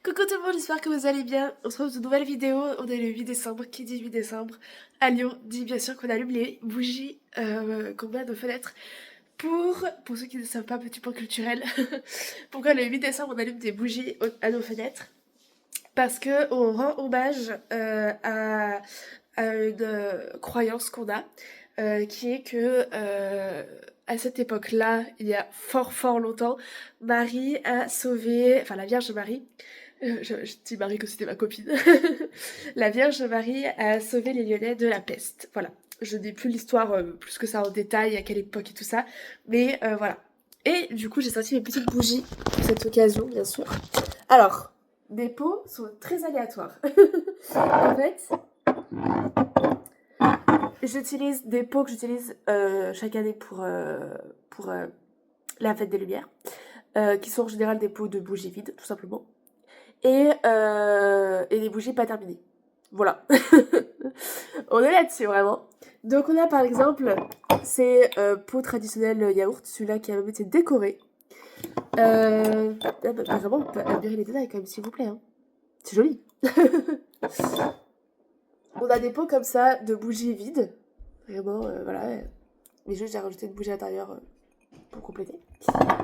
Coucou tout le monde, j'espère que vous allez bien. On se retrouve dans une nouvelle vidéo. On est le 8 décembre. Qui dit 8 décembre à Lyon dit bien sûr qu'on allume les bougies qu'on met à nos fenêtres. Pour ceux qui ne savent pas, petit point culturel, pourquoi le 8 décembre on allume des bougies à nos fenêtres? Parce que on rend hommage à une croyance qu'on a, qui est que à cette époque-là, il y a fort longtemps, Marie a sauvé, enfin la Vierge Marie, je dis Marie que c'était ma copine. La Vierge Marie a sauvé les Lyonnais de la peste. Voilà. Je n'ai plus l'histoire plus que ça en détail, à quelle époque et tout ça. Mais voilà. Et du coup, j'ai sorti mes petites bougies pour cette occasion, bien sûr. Alors, mes pots sont très aléatoires. En fait, j'utilise des pots que j'utilise chaque année pour la fête des Lumières, qui sont en général des pots de bougies vides, tout simplement. Et des bougies pas terminées. Voilà. On est là-dessus, vraiment. Donc on a par exemple ces pots traditionnels yaourt, celui-là qui a même été décoré. Vraiment, on peut admirer les détails quand même, s'il vous plaît. Hein. C'est joli. On a des pots comme ça de bougies vides. Vraiment, voilà. Mais juste j'ai rajouté une bougie à l'intérieur pour compléter.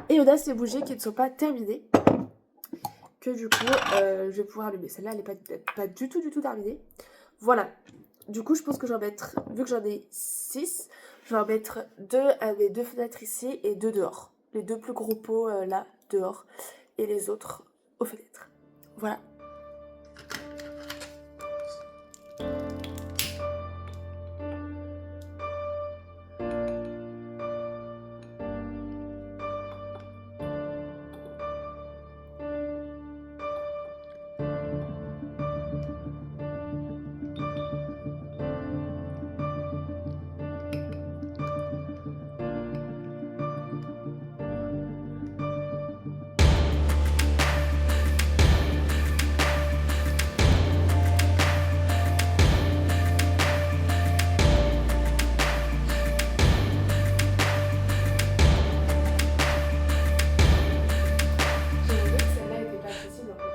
Et on a ces bougies qui ne sont pas terminées. Que du coup, je vais pouvoir allumer. Celle-là, elle n'est pas du tout terminée. Voilà. Du coup, je pense que je vais en mettre, vu que j'en ai 6, je vais en mettre 2 à mes 2 fenêtres ici et 2 dehors. Les 2 plus gros pots là, dehors. Et les autres aux fenêtres. Voilà. J'avais que celle-là était pas accessible en fait.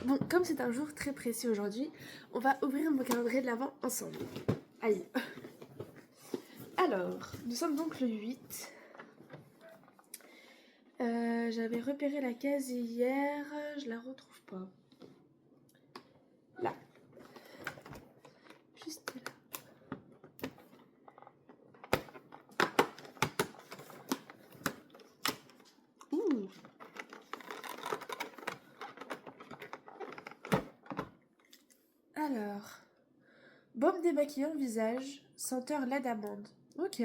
Bon, comme c'est un jour très précis aujourd'hui, on va ouvrir mon calendrier de l'Avent ensemble. Allez. Alors, nous sommes donc le 8. J'avais repéré la case hier, je la retrouve pas. Là. Juste là. Ouh. Alors, Baume démaquillant visage, senteur lait d'amande. Ok,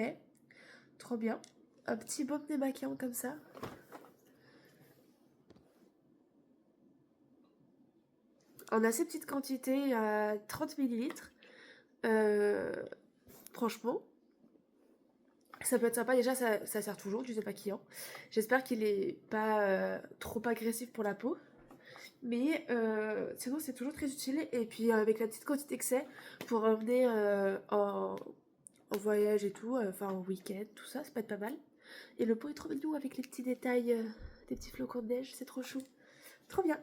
trop bien. Un petit baume démaquillant comme ça. En assez petite quantité, à 30 millilitres. Franchement, ça peut être sympa. Déjà, ça sert toujours du démaquillant. J'espère qu'il est pas trop agressif pour la peau. Mais sinon, c'est toujours très utile. Et puis, avec la petite quantité que c'est, pour emmener en voyage et tout, enfin en week-end, tout ça, ça peut être pas mal. Et le pot est trop mignon avec les petits détails, des petits flocons de neige, c'est trop chou. Trop bien.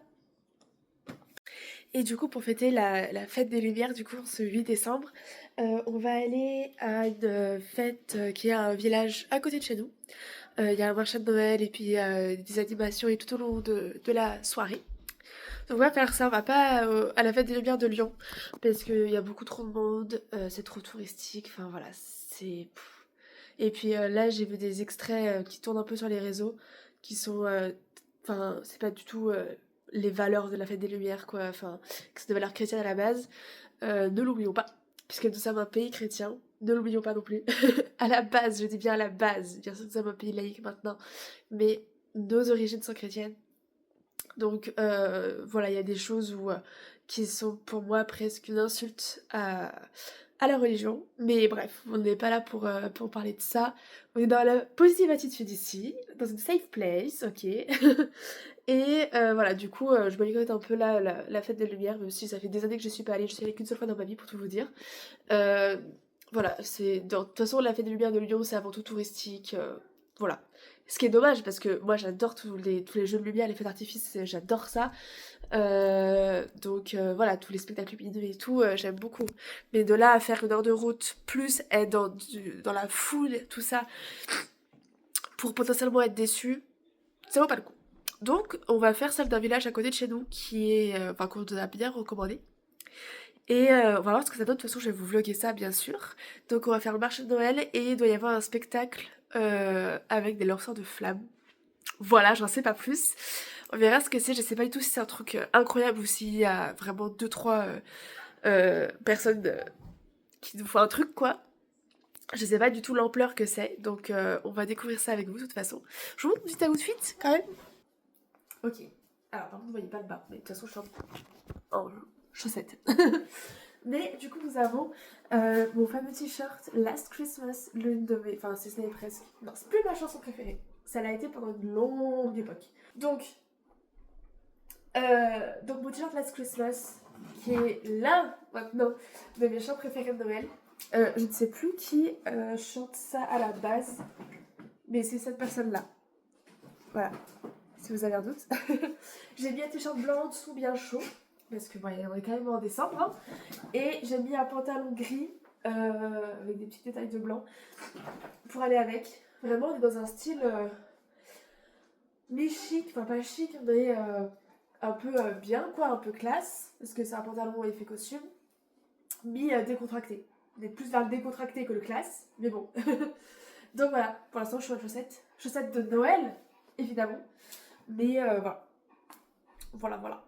Et du coup, pour fêter la fête des Lumières, du coup, ce 8 décembre, on va aller à une fête qui est à un village à côté de chez nous. Il y a un marché de Noël et puis des animations et tout au long de la soirée. Donc on va faire ça, on va pas à la fête des Lumières de Lyon parce qu'il y a beaucoup trop de monde, c'est trop touristique, enfin voilà, c'est... Et puis là j'ai vu des extraits qui tournent un peu sur les réseaux qui sont... Enfin c'est pas du tout les valeurs de la fête des Lumières quoi, enfin que c'est des valeurs chrétiennes à la base. Ne l'oublions pas, puisque nous sommes un pays chrétien, ne l'oublions pas non plus. À la base, je dis bien à la base, bien sûr que nous sommes un pays laïque maintenant, mais nos origines sont chrétiennes. Donc voilà, il y a des choses qui sont pour moi presque une insulte à la religion. Mais bref, on n'est pas là pour parler de ça. On est dans la positive attitude ici, dans une safe place, ok. Et voilà, du coup, je boycotte un peu là la fête des Lumières, même si ça fait des années que je suis pas allée. Je suis allée qu'une seule fois dans ma vie pour tout vous dire. Euh, voilà, de toute façon, la fête des Lumières de Lyon, c'est avant tout touristique. Voilà. Ce qui est dommage parce que moi j'adore tous les jeux de lumière, les feux d'artifice, j'adore ça. Donc voilà, tous les spectacles lumineux et tout, j'aime beaucoup. Mais de là à faire 1 heure de route, plus être dans la foule, tout ça, pour potentiellement être déçu, ça vaut pas le coup. Donc on va faire celle d'un village à côté de chez nous qui est, enfin qu'on nous a bien recommandé. Et on va voir ce que ça donne. De toute façon, je vais vous vlogger ça, bien sûr. Donc, on va faire le marché de Noël et il doit y avoir un spectacle avec des lanceurs de flammes. Voilà, j'en sais pas plus. On verra ce que c'est. Je sais pas du tout si c'est un truc incroyable ou s'il y a vraiment 2-3 personnes qui nous font un truc, quoi. Je sais pas du tout l'ampleur que c'est. Donc, on va découvrir ça avec vous, de toute façon. Je vous montre mon petit outfit, quand même. Ok. Alors, par contre, vous voyez pas le bas. Mais de toute façon, je suis en chaussettes. Mais du coup, nous avons mon fameux t-shirt Last Christmas, l'une de mes. Enfin, si ce n'est presque. Non, c'est plus ma chanson préférée. Ça l'a été pendant une longue époque. Donc mon t-shirt Last Christmas, qui est là maintenant de mes chants préférés de Noël. Je ne sais plus qui chante ça à la base, mais c'est cette personne-là. Voilà, si vous avez un doute. J'ai mis un t-shirt blanc en dessous, bien chaud. Parce que bon, on est quand même en décembre. Hein. Et j'ai mis un pantalon gris avec des petits détails de blanc pour aller avec. Vraiment, on est dans un style mi-chic, enfin pas chic, mais un peu bien, quoi, un peu classe. Parce que c'est un pantalon effet costume, mi-décontracté. On est plus vers le décontracté que le classe, mais bon. Donc voilà, pour l'instant, je suis en chaussettes. Chaussettes de Noël, évidemment. Mais voilà. Voilà, voilà.